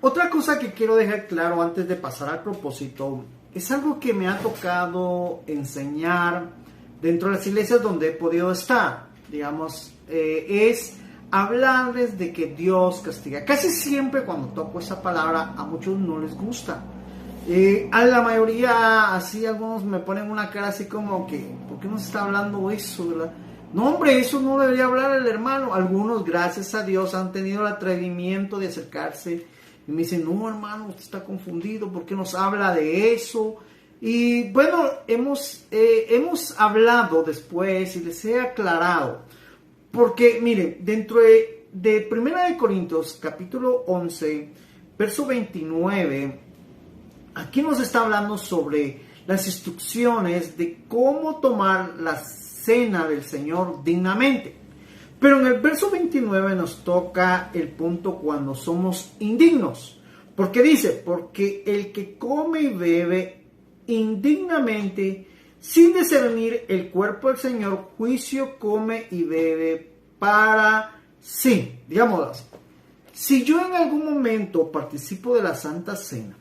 Otra cosa que quiero dejar claro antes de pasar al propósito es algo que me ha tocado enseñar dentro de las iglesias donde he podido estar, digamos, es hablarles de que Dios castiga. Casi siempre cuando toco esa palabra a muchos no les gusta. A la mayoría, así algunos me ponen una cara así como que, ¿por qué no se está hablando eso, verdad? No, hombre, eso no debería hablar el hermano. Algunos, gracias a Dios, han tenido el atrevimiento de acercarse y me dicen, no, hermano, usted está confundido, ¿por qué nos habla de eso? Y bueno, hemos hablado después y les he aclarado. Porque, miren, dentro de 1 de Corintios, capítulo 11, verso 29, aquí nos está hablando sobre las instrucciones de cómo tomar la cena del Señor dignamente. Pero en el verso 29 nos toca el punto cuando somos indignos. Porque dice, porque el que come y bebe indignamente, sin discernir el cuerpo del Señor, juicio come y bebe para sí. Digámoslo así. Si yo en algún momento participo de la Santa Cena,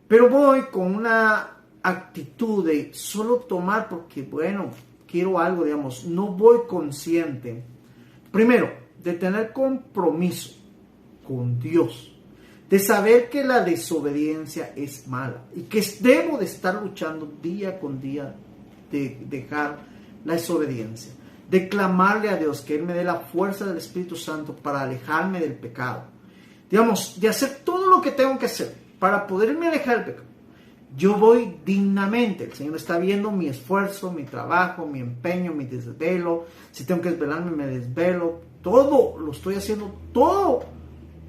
pero voy con una actitud de solo tomar porque, bueno, quiero algo, digamos, no voy consciente, primero, de tener compromiso con Dios, de saber que la desobediencia es mala y que debo de estar luchando día con día de dejar la desobediencia, de clamarle a Dios que Él me dé la fuerza del Espíritu Santo para alejarme del pecado, digamos, de hacer todo lo que tengo que hacer para poderme alejar del pecado. Yo voy dignamente, el Señor está viendo mi esfuerzo, mi trabajo, mi empeño, mi desvelo, si tengo que desvelarme me desvelo, todo lo estoy haciendo, todo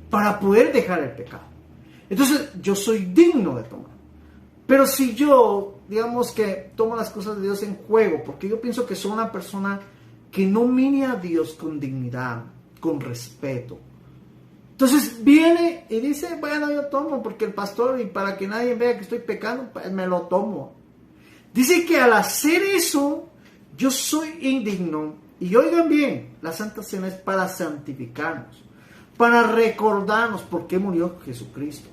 para poder dejar el pecado. Entonces yo soy digno de tomar. Pero si yo, digamos que tomo las cosas de Dios en juego, porque yo pienso que soy una persona que no mire a Dios con dignidad, con respeto, entonces viene y dice, bueno, yo tomo porque el pastor, y para que nadie vea que estoy pecando, pues me lo tomo. Dice que al hacer eso, yo soy indigno. Y oigan bien, la Santa Cena es para santificarnos, para recordarnos por qué murió Jesucristo,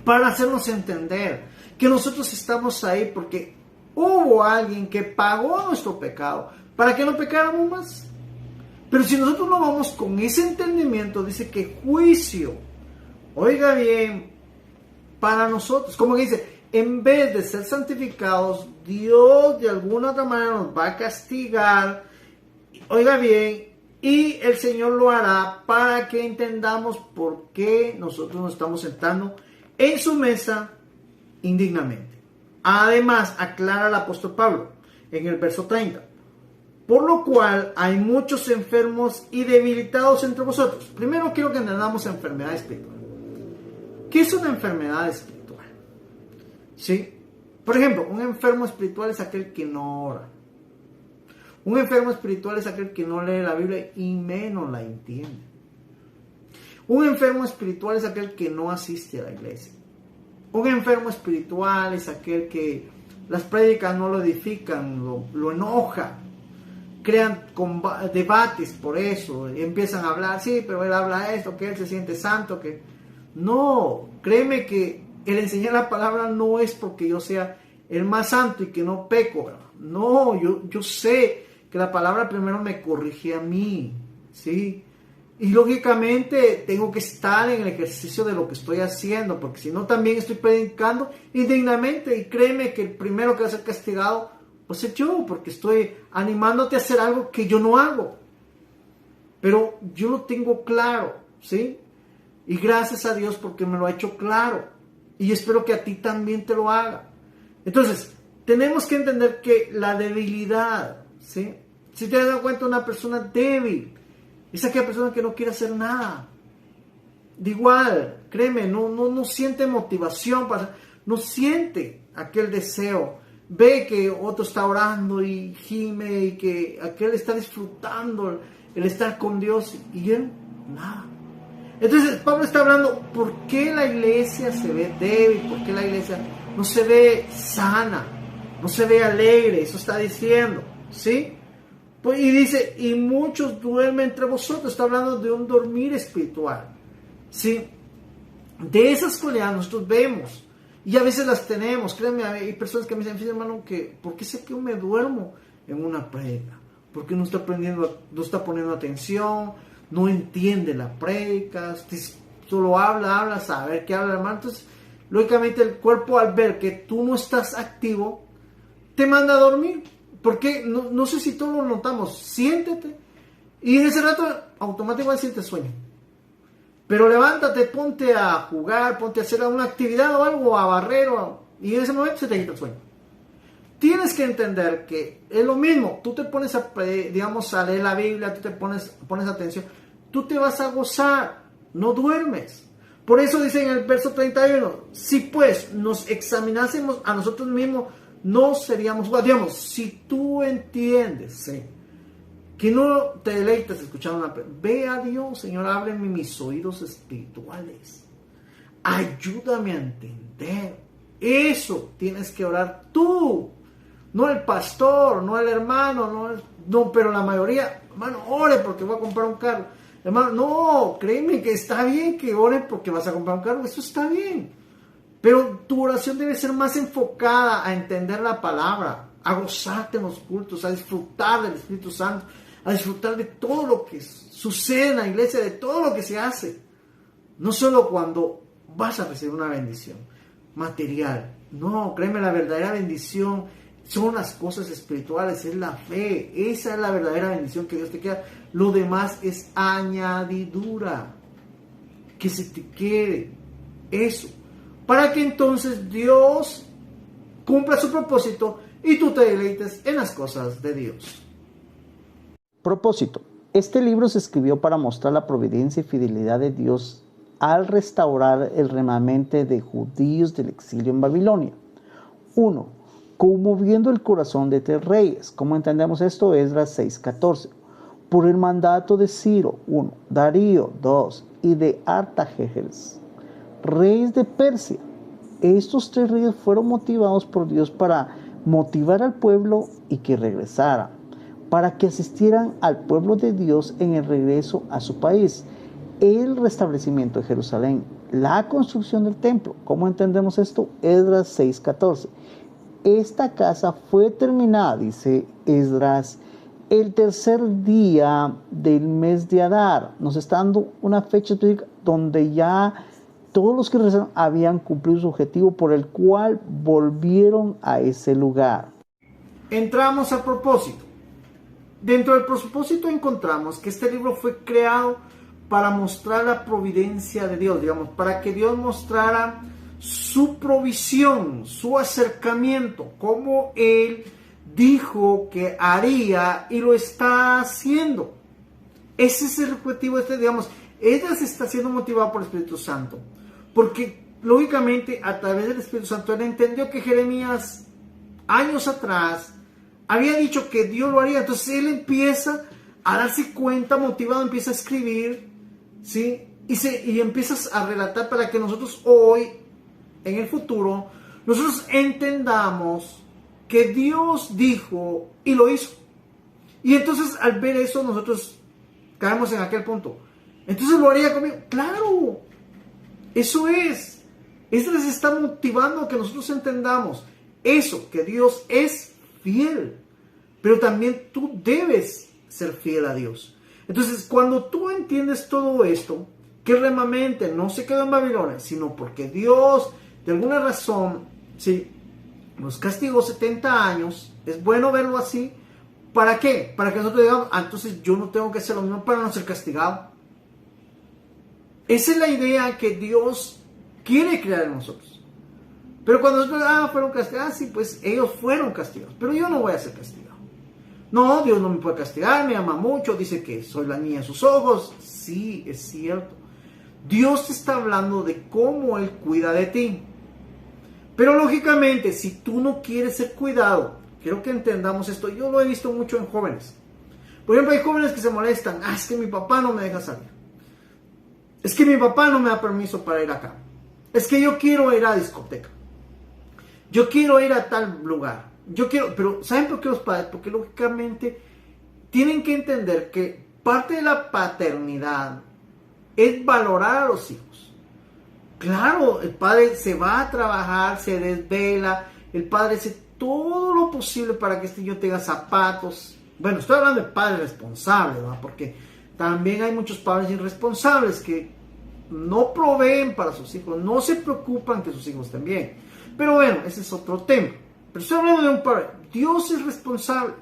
para hacernos entender que nosotros estamos ahí porque hubo alguien que pagó nuestro pecado para que no pecáramos más. Pero si nosotros no vamos con ese entendimiento, dice que juicio, oiga bien, para nosotros, como que dice, en vez de ser santificados, Dios de alguna otra manera nos va a castigar, oiga bien, y el Señor lo hará para que entendamos por qué nosotros nos estamos sentando en su mesa indignamente. Además, aclara el apóstol Pablo en el verso 30. Por lo cual hay muchos enfermos y debilitados entre vosotros. Primero quiero que entendamos enfermedad espiritual. ¿Qué es una enfermedad espiritual? ¿Sí? Por ejemplo, un enfermo espiritual es aquel que no ora. Un enfermo espiritual es aquel que no lee la Biblia y menos la entiende. Un enfermo espiritual es aquel que no asiste a la iglesia. Un enfermo espiritual es aquel que las prédicas no lo edifican, lo enoja. Crean debates por eso, empiezan a hablar, sí, pero él habla esto, que él se siente santo, que no, créeme que el enseñar la palabra no es porque yo sea el más santo y que no peco, ¿verdad? No, yo sé que la palabra primero me corrige a mí, ¿sí? Y lógicamente tengo que estar en el ejercicio de lo que estoy haciendo, porque si no también estoy predicando indignamente, y créeme que el primero que va a ser castigado pues es yo, porque estoy animándote a hacer algo que yo no hago. Pero yo lo tengo claro, ¿sí? Y gracias a Dios porque me lo ha hecho claro. Y espero que a ti también te lo haga. Entonces, tenemos que entender que la debilidad, ¿sí? Si te das cuenta, una persona débil es aquella persona que no quiere hacer nada. De igual, créeme, no siente motivación, no siente aquel deseo. Ve que otro está orando y gime y que aquel está disfrutando el estar con Dios y él nada. Entonces Pablo está hablando por qué la iglesia se ve débil, por qué la iglesia no se ve sana, no se ve alegre, eso está diciendo, ¿sí? Pues, y dice, y muchos duermen entre vosotros, está hablando de un dormir espiritual, ¿sí? De esas cualidades nosotros vemos y a veces las tenemos. Créanme, hay personas que me dicen, hermano, que ¿por qué sé que yo me duermo en una prédica? Porque no está aprendiendo, no está poniendo atención, no entiende la prédica, solo habla, saber qué habla, hermano. Entonces, lógicamente el cuerpo, al ver que tú no estás activo, te manda a dormir. Porque no sé si todos lo notamos, siéntete y en ese rato automáticamente sientes sueño. Pero levántate, ponte a jugar, ponte a hacer una actividad o algo, a barrer, y en ese momento se te quita el sueño. Tienes que entender que es lo mismo. Tú te pones a leer la Biblia, tú te pones atención. Tú te vas a gozar, no duermes. Por eso dice en el verso 31, si pues nos examinásemos a nosotros mismos, no seríamos juzgados. Digamos, si tú entiendes, ¿sí?, que no te deleitas escuchando una prédica, ve a Dios, Señor, ábreme mis oídos espirituales. Ayúdame a entender. Eso tienes que orar tú. No el pastor, no el hermano, no, pero la mayoría, hermano, ore porque voy a comprar un carro. Hermano, no, créeme que está bien que ore porque vas a comprar un carro, eso está bien. Pero tu oración debe ser más enfocada a entender la palabra, a gozarte en los cultos, a disfrutar del Espíritu Santo, a disfrutar de todo lo que sucede en la iglesia, de todo lo que se hace. No solo cuando vas a recibir una bendición material. No, créeme, la verdadera bendición son las cosas espirituales, es la fe. Esa es la verdadera bendición que Dios te queda. Lo demás es añadidura. Que se te quede eso, para que entonces Dios cumpla su propósito y tú te deleites en las cosas de Dios. Propósito. Este libro se escribió para mostrar la providencia y fidelidad de Dios al restaurar el remanente de judíos del exilio en Babilonia. 1. Conmoviendo el corazón de 3 reyes. ¿Cómo entendemos esto? Esdras 6:14. Por el mandato de Ciro, 1. Darío, 2. Y de Artajerjes, reyes de Persia. Estos 3 reyes fueron motivados por Dios para motivar al pueblo y que regresara, para que asistieran al pueblo de Dios en el regreso a su país, el restablecimiento de Jerusalén, la construcción del templo. ¿Cómo entendemos esto? Esdras 6:14. Esta casa fue terminada, dice Esdras, el 3er día del mes de Adar. Nos está dando una fecha específica donde ya todos los que regresaron habían cumplido su objetivo, por el cual volvieron a ese lugar. Entramos al propósito. Dentro del propósito encontramos que este libro fue creado para mostrar la providencia de Dios, digamos, para que Dios mostrara su provisión, su acercamiento, cómo Él dijo que haría y lo está haciendo. Ese es el objetivo digamos, ella se está siendo motivada por el Espíritu Santo, porque lógicamente a través del Espíritu Santo él entendió que Jeremías años atrás había dicho que Dios lo haría. Entonces él empieza a darse cuenta, motivado, empieza a escribir, ¿sí? Y empiezas a relatar para que nosotros hoy, en el futuro, nosotros entendamos que Dios dijo y lo hizo. Y entonces al ver eso nosotros caemos en aquel punto. Entonces lo haría conmigo. ¡Claro! Eso es. Esto les está motivando a que nosotros entendamos eso, que Dios es fiel. Pero también tú debes ser fiel a Dios. Entonces, cuando tú entiendes todo esto, que el remanente no se quedó en Babilonia, sino porque Dios, de alguna razón, sí, nos castigó 70 años, es bueno verlo así. ¿Para qué? Para que nosotros digamos, entonces yo no tengo que hacer lo mismo para no ser castigado. Esa es la idea que Dios quiere crear en nosotros. Pero cuando nosotros, fueron castigados, sí, pues ellos fueron castigados, pero yo no voy a ser castigado. No, Dios no me puede castigar, me ama mucho, dice que soy la niña de sus ojos. Sí, es cierto. Dios te está hablando de cómo Él cuida de ti. Pero lógicamente, si tú no quieres ser cuidado, quiero que entendamos esto. Yo lo he visto mucho en jóvenes. Por ejemplo, hay jóvenes que se molestan. Es que mi papá no me deja salir. Es que mi papá no me da permiso para ir acá. Es que yo quiero ir a la discoteca. Yo quiero ir a tal lugar. Pero ¿saben por qué los padres? Porque lógicamente tienen que entender que parte de la paternidad es valorar a los hijos. Claro, el padre se va a trabajar, se desvela, el padre hace todo lo posible para que este niño tenga zapatos. Bueno, estoy hablando de padres responsables, ¿no? Porque también hay muchos padres irresponsables que no proveen para sus hijos, no se preocupan que sus hijos estén bien. Pero bueno, ese es otro tema. Pero estoy hablando de un padre. Dios es responsable.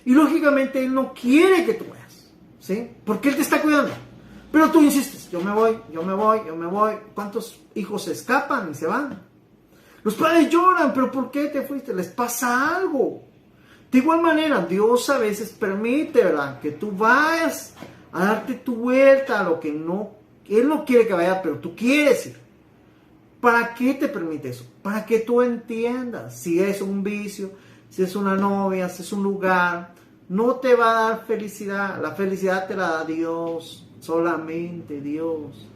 Y lógicamente Él no quiere que tú vayas, ¿sí? Porque Él te está cuidando. Pero tú insistes, yo me voy. ¿Cuántos hijos se escapan y se van? Los padres lloran, pero ¿por qué te fuiste? Les pasa algo. De igual manera, Dios a veces permite, ¿verdad?, que tú vayas a darte tu vuelta a lo que no, Él no quiere que vaya, pero tú quieres ir. ¿Para qué te permite eso? Para que tú entiendas si es un vicio, si es una novia, si es un lugar, no te va a dar felicidad. La felicidad te la da Dios, solamente Dios.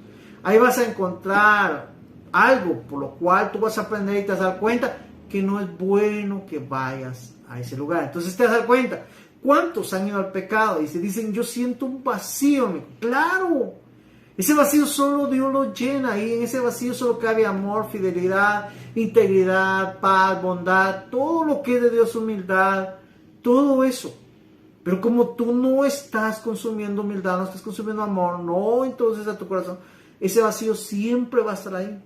Ahí vas a encontrar algo por lo cual tú vas a aprender y te vas a dar cuenta que no es bueno que vayas a ese lugar. Entonces te vas a dar cuenta, ¿cuántos han ido al pecado? Y se dicen, yo siento un vacío. Claro, ese vacío solo Dios lo llena, y en ese vacío solo cabe amor, fidelidad, integridad, paz, bondad, todo lo que es de Dios, humildad, todo eso. Pero como tú no estás consumiendo humildad, no estás consumiendo amor, no, entonces a tu corazón, ese vacío siempre va a estar ahí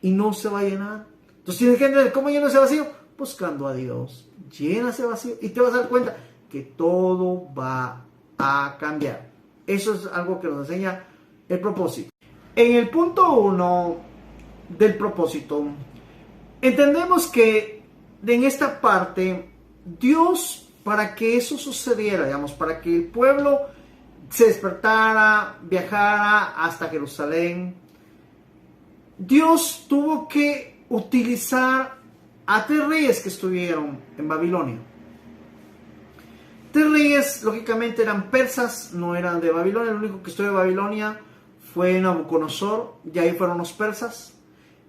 y no se va a llenar. Entonces tienes que entender cómo llena ese vacío, buscando a Dios. Llena ese vacío y te vas a dar cuenta que todo va a cambiar. Eso es algo que nos enseña el propósito. En el punto 1 del propósito, entendemos que en esta parte, Dios, para que eso sucediera, digamos, para que el pueblo se despertara, viajara hasta Jerusalén, Dios tuvo que utilizar a 3 reyes que estuvieron en Babilonia. 3 reyes, lógicamente, eran persas, no eran de Babilonia. El único que estuvo de Babilonia fue Nabucodonosor, y ahí fueron los persas.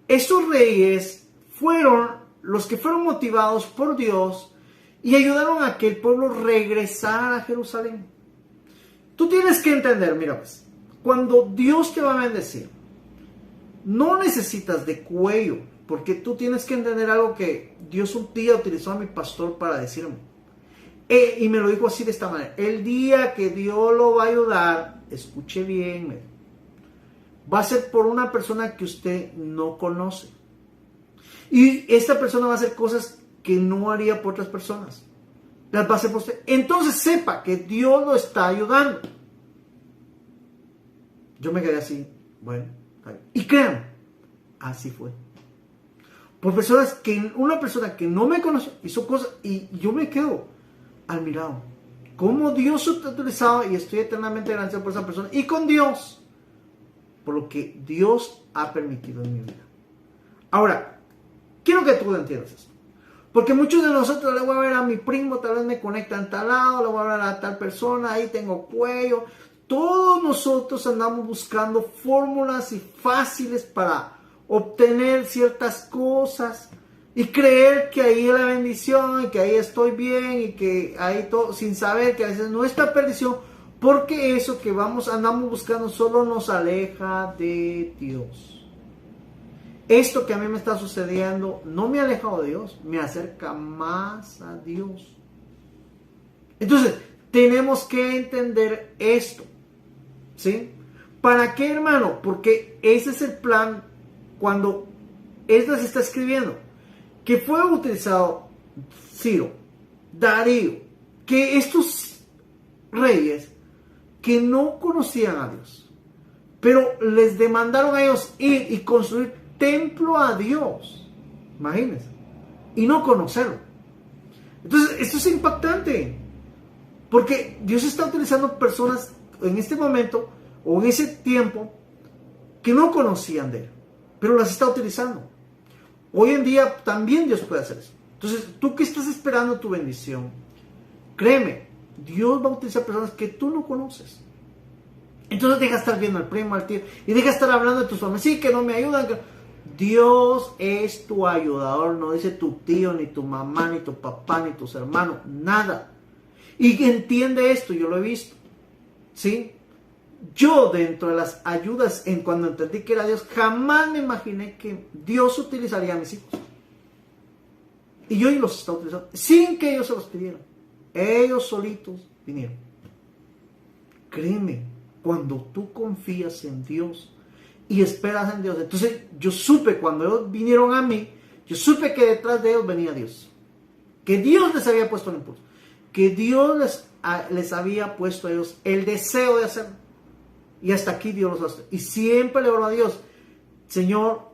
Estos reyes fueron los que fueron motivados por Dios y ayudaron a que el pueblo regresara a Jerusalén. Tú tienes que entender, mira pues, cuando Dios te va a bendecir, no necesitas de cuello, porque tú tienes que entender algo que Dios un día utilizó a mi pastor para decirme. Y me lo dijo así, de esta manera: el día que Dios lo va a ayudar, escuche bien, va a ser por una persona que usted no conoce. Y esta persona va a hacer cosas que no haría por otras personas. Las va a hacer por usted. Entonces sepa que Dios lo está ayudando. Yo me quedé así, bueno, y créanme, así fue. Por personas que, una persona que no me conoce hizo cosas y yo me quedo admirado. Cómo Dios ha utilizado, y estoy eternamente agradecido por esa persona y con Dios, por lo que Dios ha permitido en mi vida. Ahora, quiero que tú entiendas esto. Porque muchos de nosotros le voy a ver a mi primo, tal vez me conecta en tal lado, le voy a ver a tal persona, ahí tengo cuello. Todos nosotros andamos buscando fórmulas y fáciles para obtener ciertas cosas y creer que ahí es la bendición y que ahí estoy bien y que ahí todo, sin saber que a veces nuestra perdición, porque eso que andamos buscando solo nos aleja de Dios. Esto que a mí me está sucediendo no me ha alejado de Dios, me acerca más a Dios. Entonces, tenemos que entender esto, ¿sí? ¿Para qué, hermano? Porque ese es el plan cuando Esdras está escribiendo, que fue utilizado Ciro, Darío, que estos reyes que no conocían a Dios, pero les demandaron a ellos ir y construir templo a Dios, imagínense, y no conocerlo. Entonces, esto es impactante, porque Dios está utilizando personas en este momento o en ese tiempo que no conocían de Él, pero las está utilizando. Hoy en día también Dios puede hacer eso. Entonces, tú que estás esperando tu bendición, créeme, Dios va a utilizar personas que tú no conoces. Entonces deja de estar viendo al primo, al tío, y deja de estar hablando de tus familias, sí, que no me ayudan. Dios es tu ayudador, no dice tu tío, ni tu mamá, ni tu papá, ni tus hermanos, nada. Y entiende esto, yo lo he visto, ¿sí? Yo, dentro de las ayudas, cuando entendí que era Dios, jamás me imaginé que Dios utilizaría a mis hijos. Y hoy los está utilizando, sin que ellos se los pidieran. Ellos solitos vinieron. Créeme, cuando tú confías en Dios y esperas en Dios, entonces yo supe, cuando ellos vinieron a mí, yo supe que detrás de ellos venía Dios. Que Dios les había puesto el impulso. Que Dios les había puesto a ellos el deseo de hacerlo. Y hasta aquí Dios los hace. Y siempre le oro a Dios, Señor,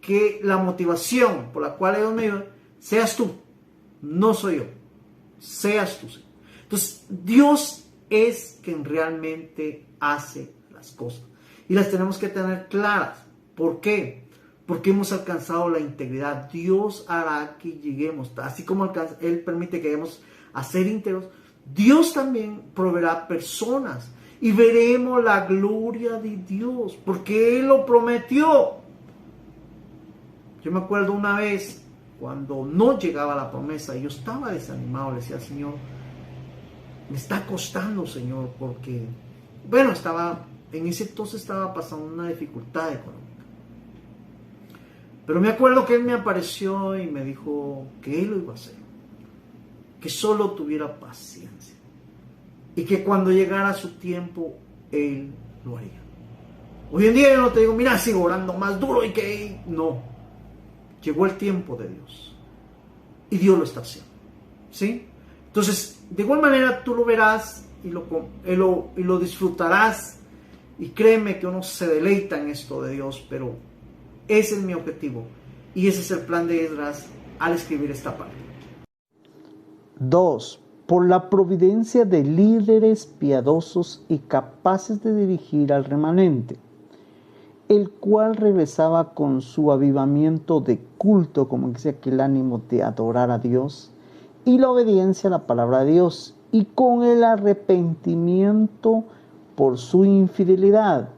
que la motivación por la cual ellos me ayudan, seas tú, no soy yo. Seas tú, Señor. Entonces, Dios es quien realmente hace las cosas. Y las tenemos que tener claras. ¿Por qué? Porque hemos alcanzado la integridad. Dios hará que lleguemos, así como Él permite que lleguemos a ser íntegros, Dios también proveerá personas y veremos la gloria de Dios, porque Él lo prometió. Yo me acuerdo una vez, cuando no llegaba la promesa, yo estaba desanimado, le decía al Señor, me está costando, Señor, porque, bueno, en ese entonces estaba pasando una dificultad económica. Pero me acuerdo que Él me apareció y me dijo que Él lo iba a hacer, que solo tuviera paciencia y que cuando llegara su tiempo, Él lo haría. Hoy en día yo no te digo, mira, sigo orando más duro y que no. Llegó el tiempo de Dios y Dios lo está haciendo, ¿sí? Entonces, de igual manera tú lo verás y lo disfrutarás, y créeme que uno se deleita en esto de Dios, pero ese es mi objetivo y ese es el plan de Esdras al escribir esta parte. 2. Por la providencia de líderes piadosos y capaces de dirigir al remanente, el cual regresaba con su avivamiento de culto, como dice aquí, el ánimo de adorar a Dios, y la obediencia a la palabra de Dios, y con el arrepentimiento por su infidelidad.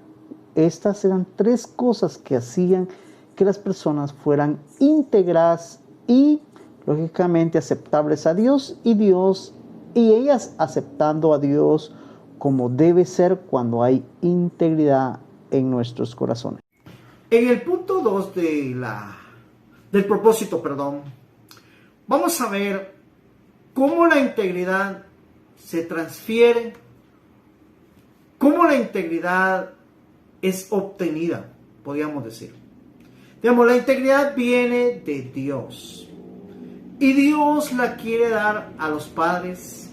Estas eran 3 cosas que hacían que las personas fueran íntegras y, lógicamente, aceptables a Dios, y ellas aceptando a Dios como debe ser cuando hay integridad en nuestros corazones. En el punto 2 del propósito, vamos a ver cómo la integridad se transfiere, cómo la integridad es obtenida, podríamos decir. Digamos, la integridad viene de Dios y Dios la quiere dar a los padres,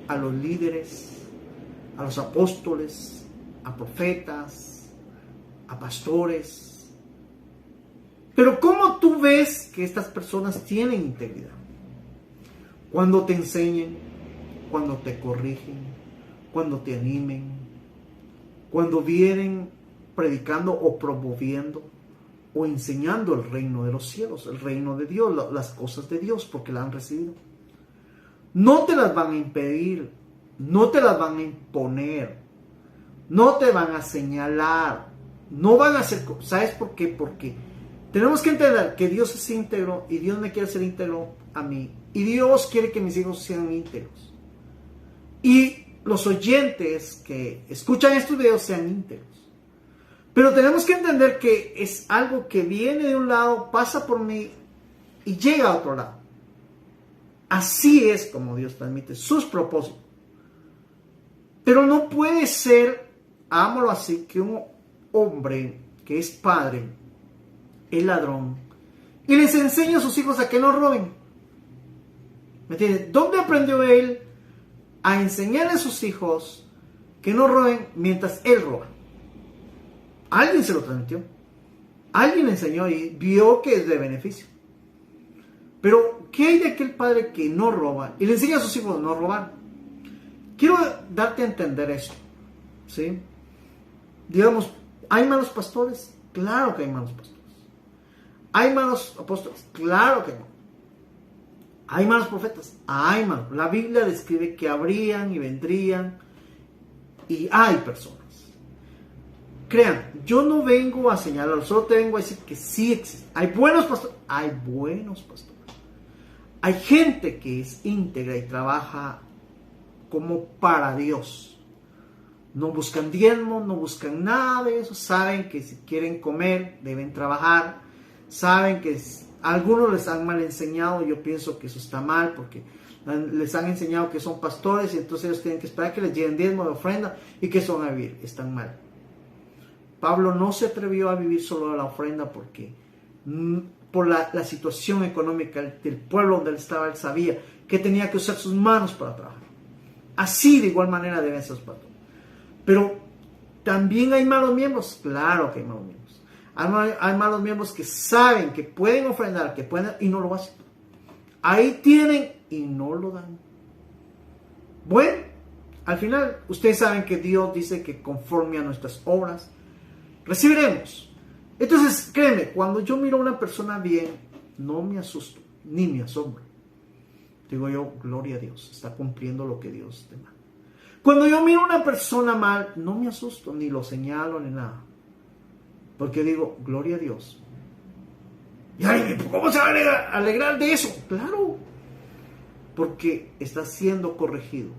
a los líderes, a los apóstoles, a profetas, a pastores. Pero ¿cómo tú ves que estas personas tienen integridad? Cuando te enseñen, cuando te corrigen, cuando te animen, cuando vienen predicando o promoviendo o enseñando el reino de los cielos, el reino de Dios, las cosas de Dios, porque la han recibido. No te las van a impedir, no te las van a imponer, no te van a señalar, no van a hacer. ¿Sabes por qué? Porque tenemos que entender que Dios es íntegro y Dios me quiere ser íntegro a mí. Y Dios quiere que mis hijos sean íntegros. Y los oyentes que escuchan estos videos sean íntegros. Pero tenemos que entender que es algo que viene de un lado, pasa por mí y llega a otro lado. Así es como Dios transmite sus propósitos. Pero no puede ser, hagámoslo así, que un hombre que es padre, es ladrón, y les enseña a sus hijos a que no roben. ¿Me entiendes? ¿Dónde aprendió él a enseñarle a sus hijos que no roben mientras él roba? Alguien se lo transmitió. Alguien le enseñó y vio que es de beneficio. Pero, ¿qué hay de aquel padre que no roba y le enseña a sus hijos a no robar? Quiero darte a entender esto, ¿sí? Digamos, ¿hay malos pastores? Claro que hay malos pastores. ¿Hay malos apóstoles? Claro que no. ¿Hay malos profetas? Hay malos. La Biblia describe que habrían y vendrían y hay personas. Crean, yo no vengo a señalar, solo te vengo a decir que sí existen. ¿Hay buenos pastores? Hay buenos pastores. Hay gente que es íntegra y trabaja como para Dios. No buscan diezmo, no buscan nada de eso. Saben que si quieren comer, deben trabajar. Saben que algunos les han mal enseñado. Yo pienso que eso está mal porque les han enseñado que son pastores y entonces ellos tienen que esperar que les lleven diezmo de ofrenda y que eso van a vivir. Están mal. Pablo no se atrevió a vivir solo de la ofrenda porque por la situación económica del pueblo donde él estaba, él sabía que tenía que usar sus manos para trabajar. Así de igual manera deben ser los pastores. Pero también hay malos miembros. Claro que hay malos miembros. Hay malos miembros que saben que pueden ofrendar, que pueden y no lo hacen. Ahí tienen y no lo dan. Bueno, al final ustedes saben que Dios dice que conforme a nuestras obras recibiremos. Entonces, créeme, cuando yo miro a una persona bien, no me asusto, ni me asombro. Digo yo, gloria a Dios, está cumpliendo lo que Dios te manda. Cuando yo miro a una persona mal, no me asusto, ni lo señalo, ni nada. Porque digo, gloria a Dios. Y ay, ¿cómo se va a alegrar de eso? Claro, porque está siendo corregido.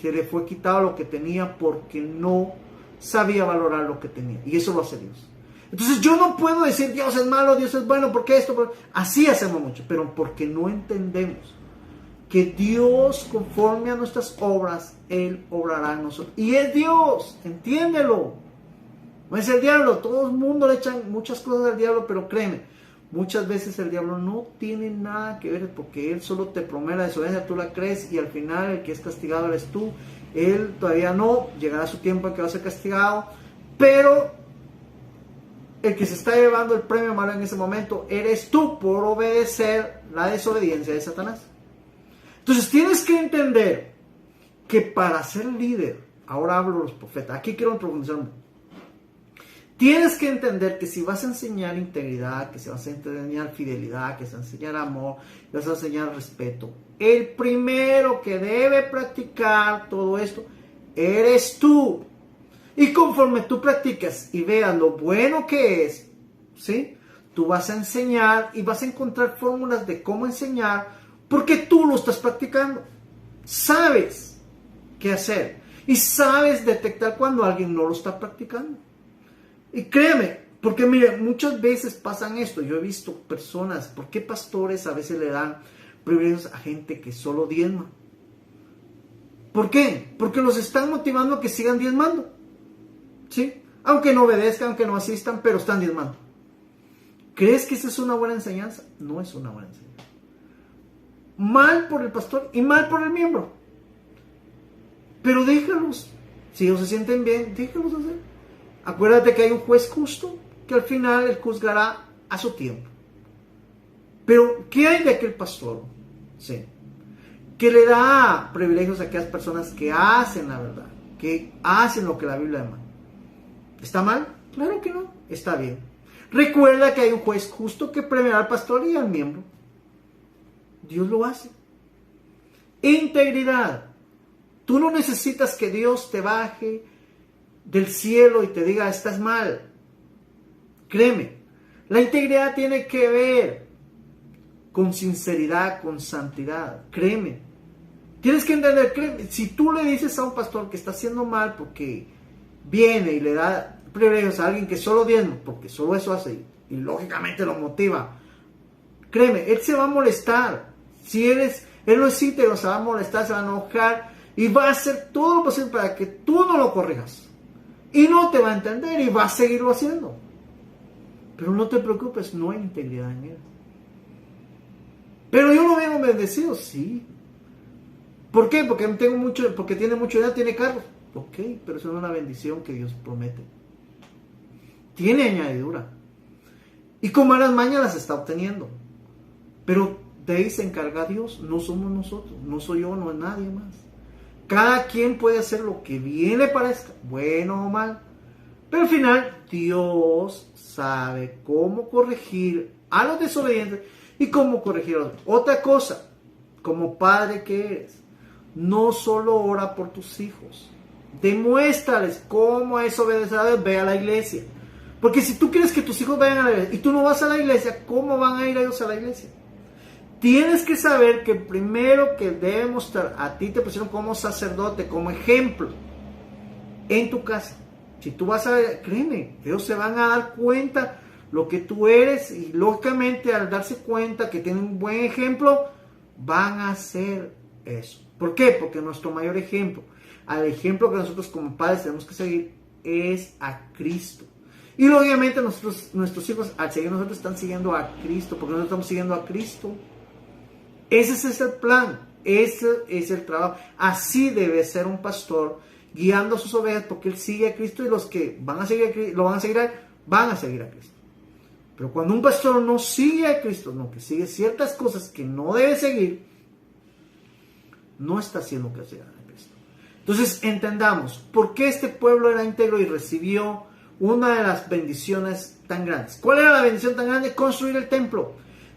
Se le fue quitado lo que tenía porque no sabía valorar lo que tenía. Y eso lo hace Dios. Entonces yo no puedo decir Dios es malo, Dios es bueno, porque esto, así hacemos mucho, pero porque no entendemos que Dios, conforme a nuestras obras, Él obrará en nosotros. Y es Dios, entiéndelo. No es el diablo, todo el mundo le echan muchas cosas al diablo, pero créeme, muchas veces el diablo no tiene nada que ver, porque él solo te promete la desobediencia, tú la crees, y al final el que es castigado eres tú. Él todavía no, llegará su tiempo en que va a ser castigado, pero el que se está llevando el premio malo en ese momento eres tú por obedecer la desobediencia de Satanás. Entonces tienes que entender que para ser líder, ahora hablo de los profetas, aquí quiero profundizar un poco. Tienes que entender que si vas a enseñar integridad, que si vas a enseñar fidelidad, que si vas a enseñar amor, que vas a enseñar respeto, el primero que debe practicar todo esto eres tú. Y conforme tú practicas y veas lo bueno que es, ¿sí? Tú vas a enseñar y vas a encontrar fórmulas de cómo enseñar porque tú lo estás practicando. Sabes qué hacer y sabes detectar cuando alguien no lo está practicando. Y créeme, porque mire, muchas veces pasan esto. Yo he visto personas, ¿por qué pastores a veces le dan privilegios a gente que solo diezma? ¿Por qué? Porque los están motivando a que sigan diezmando. ¿Sí? Aunque no obedezcan, aunque no asistan, pero están diezmando. ¿Crees que esa es una buena enseñanza? No es una buena enseñanza. Mal por el pastor y mal por el miembro. Pero déjalos. Si ellos se sienten bien, déjalos hacer. Acuérdate que hay un juez justo que al final él juzgará a su tiempo. Pero, ¿qué hay de aquel pastor? Sí. Que le da privilegios a aquellas personas que hacen la verdad, que hacen lo que la Biblia demanda. ¿Está mal? Claro que no, está bien. Recuerda que hay un juez justo que premiará al pastor y al miembro. Dios lo hace. Integridad. Tú no necesitas que Dios te baje del cielo y te diga estás mal. Créeme, la integridad tiene que ver con sinceridad, con santidad. Créeme, tienes que entender, créeme, si tú le dices a un pastor que está haciendo mal porque viene y le da privilegios a alguien que solo diezma, porque solo eso hace y lógicamente lo motiva, créeme, él se va a molestar. Si él no es íntegro, se va a molestar, se va a enojar y va a hacer todo lo posible para que tú no lo corrijas. Y no te va a entender y va a seguirlo haciendo. Pero no te preocupes, no hay integridad en él. Pero yo lo veo bendecido, sí. ¿Por qué? Porque tiene mucho dinero, tiene carros. Ok, pero eso no es una bendición que Dios promete. Tiene añadidura. Y con malas mañas las está obteniendo. Pero de ahí se encarga Dios, no somos nosotros, no soy yo, no es nadie más. Cada quien puede hacer lo que bien le parezca, bueno o mal. Pero al final, Dios sabe cómo corregir a los desobedientes y cómo corregir a los otros. Otra cosa, como padre que eres, no solo ora por tus hijos. Demuéstrales cómo es obedecer a Dios, ve a la iglesia. Porque si tú quieres que tus hijos vayan a la iglesia y tú no vas a la iglesia, ¿cómo van a ir ellos a la iglesia? Tienes que saber que el primero que debe mostrar, a ti te pusieron como sacerdote, como ejemplo. en tu casa. Si tú vas a ver, créeme, ellos se van a dar cuenta lo que tú eres y lógicamente al darse cuenta que tienen un buen ejemplo, van a hacer eso. ¿Por qué? Porque nuestro mayor ejemplo, al ejemplo que nosotros como padres tenemos que seguir es a Cristo. Y obviamente nuestros hijos al seguir nosotros están siguiendo a Cristo, porque nosotros estamos siguiendo a Cristo. Ese es el plan, ese es el trabajo. Así debe ser un pastor guiando a sus ovejas, porque él sigue a Cristo y los que van a seguir a Cristo, van a seguir a Cristo. Pero cuando un pastor no sigue a Cristo, no, que sigue ciertas cosas que no debe seguir, no está haciendo que siga a Cristo. Entonces entendamos por qué este pueblo era íntegro y recibió una de las bendiciones tan grandes. ¿Cuál era la bendición tan grande? Construir el templo.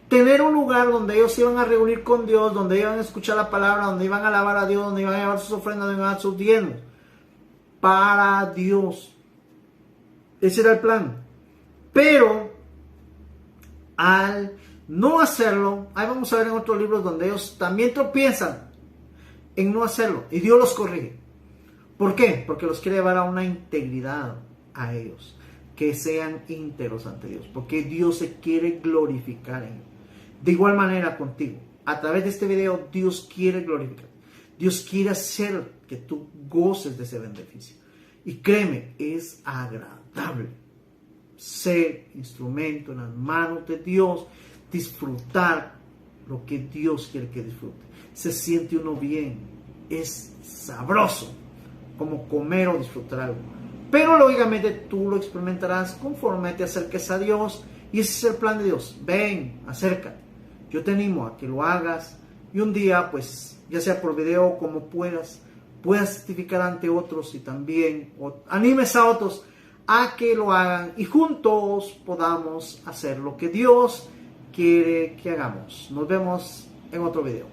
Tener un lugar donde ellos se iban a reunir con Dios, donde iban a escuchar la palabra, donde iban a alabar a Dios, donde iban a llevar sus ofrendas, donde iban a dar sus diezmos. Para Dios. Ese era el plan. Pero al no hacerlo, ahí vamos a ver en otros libros donde ellos también tropiezan en no hacerlo y Dios los corrige. ¿Por qué? Porque los quiere llevar a una integridad a ellos, que sean íntegros ante Dios, porque Dios se quiere glorificar en ellos. De igual manera contigo, a través de este video Dios quiere glorificar, Dios quiere hacer que tú goces de ese beneficio y créeme, es agradable ser instrumento en las manos de Dios, disfrutar lo que Dios quiere que disfrute. Se siente uno bien, es sabroso como comer o disfrutar algo. Pero lógicamente tú lo experimentarás conforme te acerques a Dios y ese es el plan de Dios. Ven, acércate. Yo te animo a que lo hagas y un día, pues, ya sea por video o como puedas testificar ante otros y también animes a otros a que lo hagan y juntos podamos hacer lo que Dios quiere que hagamos. Nos vemos en otro video.